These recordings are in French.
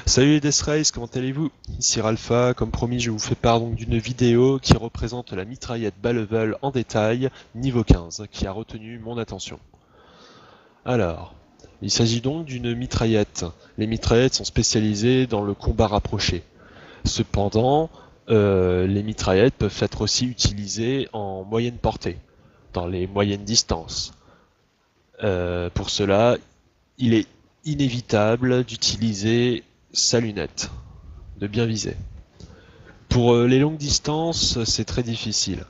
Salut les Death Race, comment allez-vous? Ici Ralpha, comme promis je vous fais part donc d'une vidéo qui représente la mitraillette bas level en détail, niveau 15, qui a retenu mon attention. Alors, il s'agit donc d'une mitraillette. Les mitraillettes sont spécialisées dans le combat rapproché. Cependant, les mitraillettes peuvent être aussi utilisées en moyenne portée, dans les moyennes distances. Pour cela, il est inévitable d'utiliser sa lunette, de bien viser. Pour les longues distances, c'est très difficile.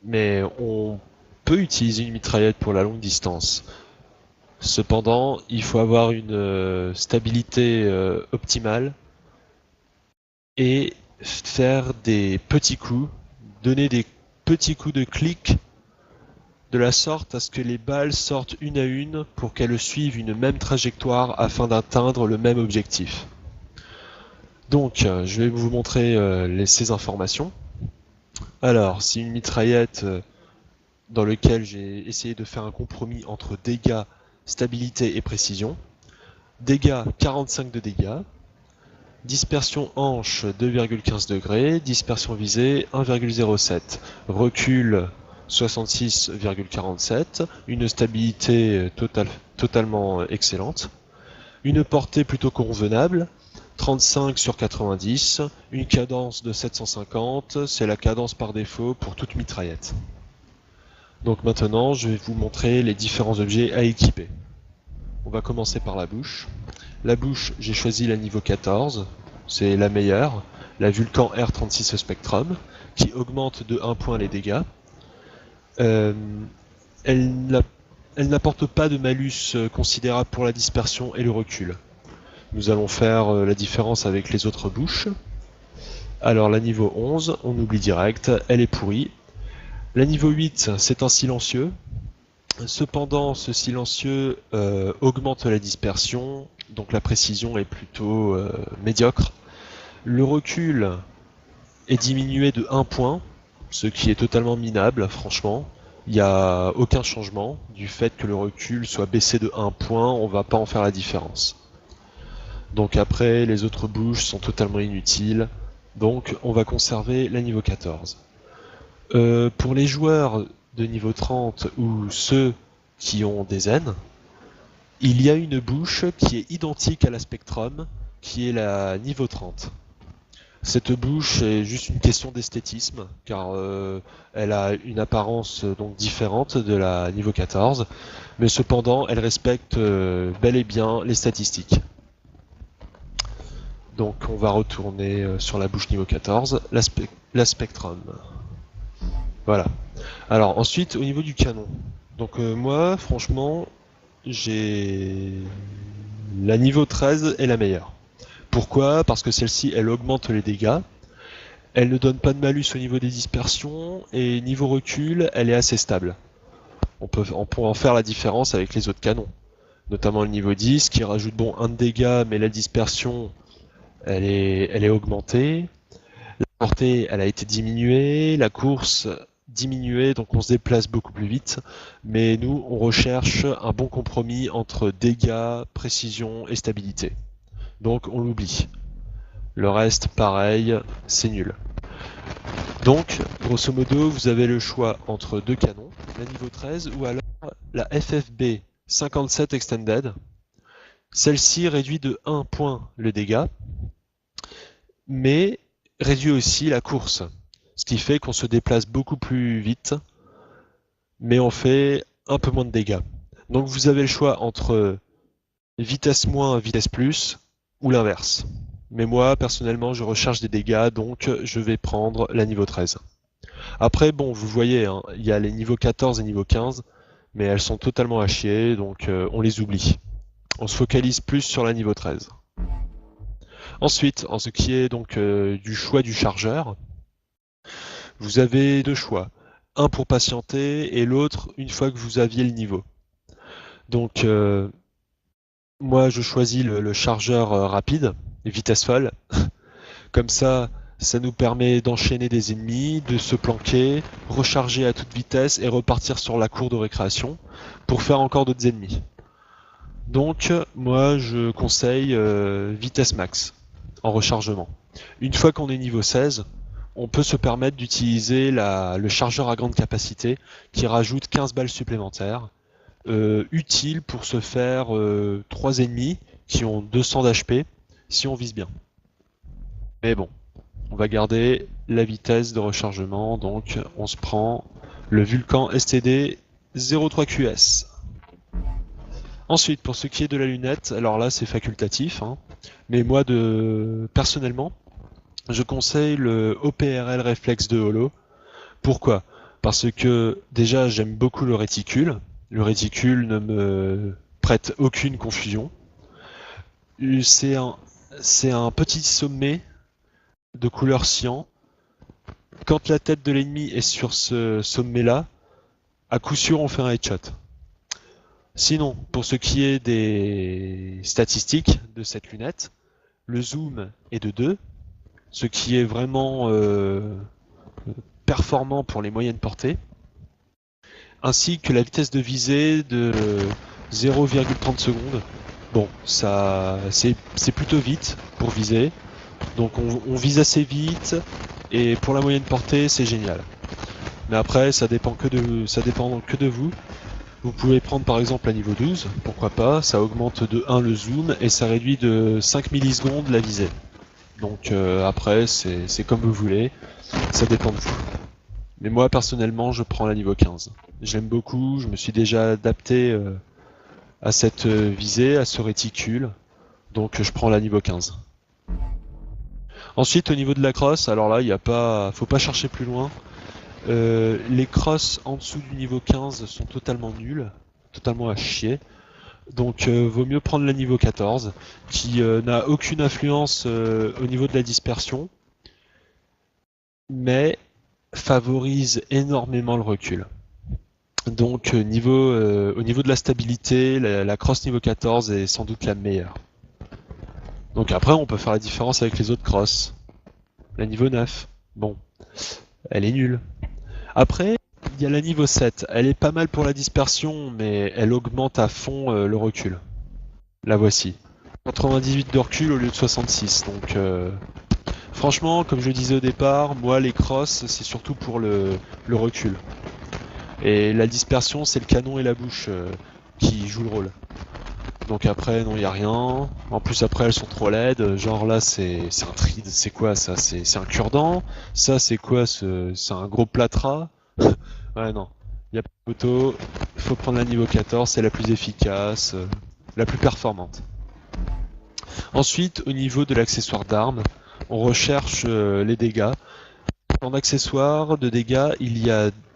Mais on peut utiliser une mitraillette pour la longue distance. Cependant, il faut avoir une stabilité optimale et faire des petits coups, donner des petits coups de clic de la sorte à ce que les balles sortent une à une pour qu'elles suivent une même trajectoire afin d'atteindre le même objectif. Donc, je vais vous montrer ces informations. Alors, c'est une mitraillette dans lequel j'ai essayé de faire un compromis entre dégâts, stabilité et précision. Dégâts 45 de dégâts, dispersion hanche 2,15 degrés, dispersion visée 1,07, recul 66,47, une stabilité totalement excellente, une portée plutôt convenable, 35 sur 90, une cadence de 750, c'est la cadence par défaut pour toute mitraillette. Donc maintenant, je vais vous montrer les différents objets à équiper. On va commencer par la bouche. La bouche, j'ai choisi la niveau 14, c'est la meilleure, la Vulcan R36 Spectrum, qui augmente de 1 point les dégâts. Euh, elle n'apporte pas de malus considérable pour la dispersion et le recul. Nous allons faire la différence avec les autres bouches. Alors la niveau 11, on oublie direct, elle est pourrie. La niveau 8, c'est un silencieux. Cependant, ce silencieux augmente la dispersion, donc la précision est plutôt médiocre. Le recul est diminué de 1 point, ce qui est totalement minable, franchement. Il n'y a aucun changement. Du fait que le recul soit baissé de 1 point, on ne va pas en faire la différence. Donc après, les autres bouches sont totalement inutiles. Donc on va conserver la niveau 14. Pour les joueurs de niveau 30 ou ceux qui ont des N, il y a une bouche qui est identique à la Spectrum, qui est la niveau 30. Cette bouche est juste une question d'esthétisme, car elle a une apparence donc différente de la niveau 14, mais cependant elle respecte bel et bien les statistiques. Donc on va retourner sur la bouche niveau 14, la Spectrum. Voilà. Alors ensuite au niveau du canon. Donc moi franchement j'ai la niveau 13 est la meilleure. Pourquoi? Parce que celle-ci elle augmente les dégâts, elle ne donne pas de malus au niveau des dispersions et niveau recul elle est assez stable. On peut en faire la différence avec les autres canons, notamment le niveau 10 qui rajoute bon 1 de dégâts mais la dispersion elle est augmentée. La portée, elle a été diminuée, la course diminuée, donc on se déplace beaucoup plus vite. Mais nous, on recherche un bon compromis entre dégâts, précision et stabilité. Donc on l'oublie. Le reste, pareil, c'est nul. Donc, grosso modo, vous avez le choix entre deux canons, la niveau 13 ou alors la FFB 57 Extended. Celle-ci réduit de 1 point le dégât, mais réduit aussi la course. Ce qui fait qu'on se déplace beaucoup plus vite, mais on fait un peu moins de dégâts. Donc vous avez le choix entre vitesse moins, vitesse plus, ou l'inverse. Mais moi, personnellement, je recherche des dégâts, donc je vais prendre la niveau 13. Après, bon, vous voyez, hein, il y a les niveaux 14 et niveau 15, mais elles sont totalement à chier, donc on les oublie. On se focalise plus sur la niveau 13. Ensuite, en ce qui est donc du choix du chargeur, vous avez deux choix. Un pour patienter et l'autre une fois que vous aviez le niveau. Donc moi je choisis le chargeur rapide, vitesse folle. Comme ça nous permet d'enchaîner des ennemis, de se planquer, recharger à toute vitesse et repartir sur la cour de récréation pour faire encore d'autres ennemis. Donc moi je conseille vitesse max en rechargement. Une fois qu'on est niveau 16, on peut se permettre d'utiliser le chargeur à grande capacité qui rajoute 15 balles supplémentaires, utile pour se faire 3 ennemis qui ont 200 d'HP si on vise bien. Mais bon, on va garder la vitesse de rechargement, donc on se prend le Vulcan STD 03QS. Ensuite, pour ce qui est de la lunette, alors là c'est facultatif, hein, mais moi personnellement, je conseille le OPRL Reflex de Holo. Pourquoi? Parce que déjà j'aime beaucoup le réticule. Le réticule ne me prête aucune confusion. C'est un, c'est un petit sommet de couleur cyan. Quand la tête de l'ennemi est sur ce sommet-là, à coup sûr on fait un headshot. Sinon, pour ce qui est des statistiques de cette lunette, le zoom est de 2, ce qui est vraiment performant pour les moyennes portées, ainsi que la vitesse de visée de 0,30 secondes. Bon, ça c'est plutôt vite pour viser, donc on vise assez vite, et pour la moyenne portée c'est génial. Mais après ça dépend que de vous. Vous pouvez prendre par exemple à niveau 12, pourquoi pas, ça augmente de 1 le zoom et ça réduit de 5 millisecondes la visée. Donc après c'est comme vous voulez, ça dépend de vous. Mais moi personnellement je prends la niveau 15. J'aime beaucoup, je me suis déjà adapté à cette visée, à ce réticule, donc je prends la niveau 15. Ensuite au niveau de la crosse, alors là faut pas chercher plus loin. Les crosses en dessous du niveau 15 sont totalement nuls, totalement à chier. Donc vaut mieux prendre le niveau 14 qui n'a aucune influence au niveau de la dispersion, mais favorise énormément le recul. Donc au niveau de la stabilité, la crosse niveau 14 est sans doute la meilleure. Donc après on peut faire la différence avec les autres crosses. La niveau 9, bon, elle est nulle. Après, il y a la niveau 7. Elle est pas mal pour la dispersion, mais elle augmente à fond le recul. La voici. 98 de recul au lieu de 66. Donc, franchement, comme je disais au départ, moi, les crosses, c'est surtout pour le recul. Et la dispersion, c'est le canon et la bouche qui jouent le rôle. Donc après, non, il n'y a rien. En plus, après, elles sont trop laides. Genre là, c'est un tri. C'est quoi ça? C'est un cure-dent. Ça, c'est quoi? C'est un gros plâtras. Ouais, non. Il n'y a pas de photo. Il faut prendre la niveau 14. C'est la plus efficace, la plus performante. Ensuite, au niveau de l'accessoire d'armes, on recherche les dégâts. En accessoire de dégâts, il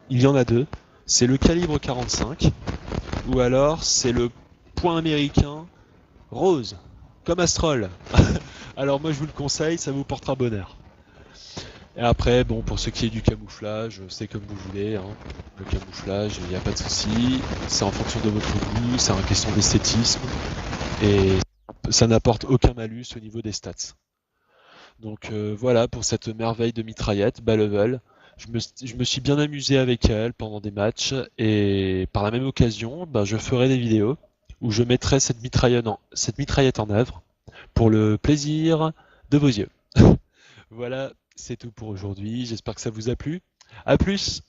y en a deux. C'est le calibre 45, ou alors c'est le point américain rose, comme Astrol. Alors moi je vous le conseille, ça vous portera bonheur. Et après, bon, pour ce qui est du camouflage, c'est comme vous voulez, hein. Le camouflage, il n'y a pas de souci. C'est en fonction de votre goût, c'est une question d'esthétisme. Et ça n'apporte aucun malus au niveau des stats. Donc voilà pour cette merveille de mitraillette, bas level. Je me suis bien amusé avec elle pendant des matchs et par la même occasion, ben, je ferai des vidéos où je mettrai cette mitraillette en œuvre pour le plaisir de vos yeux. Voilà, c'est tout pour aujourd'hui. J'espère que ça vous a plu. À plus!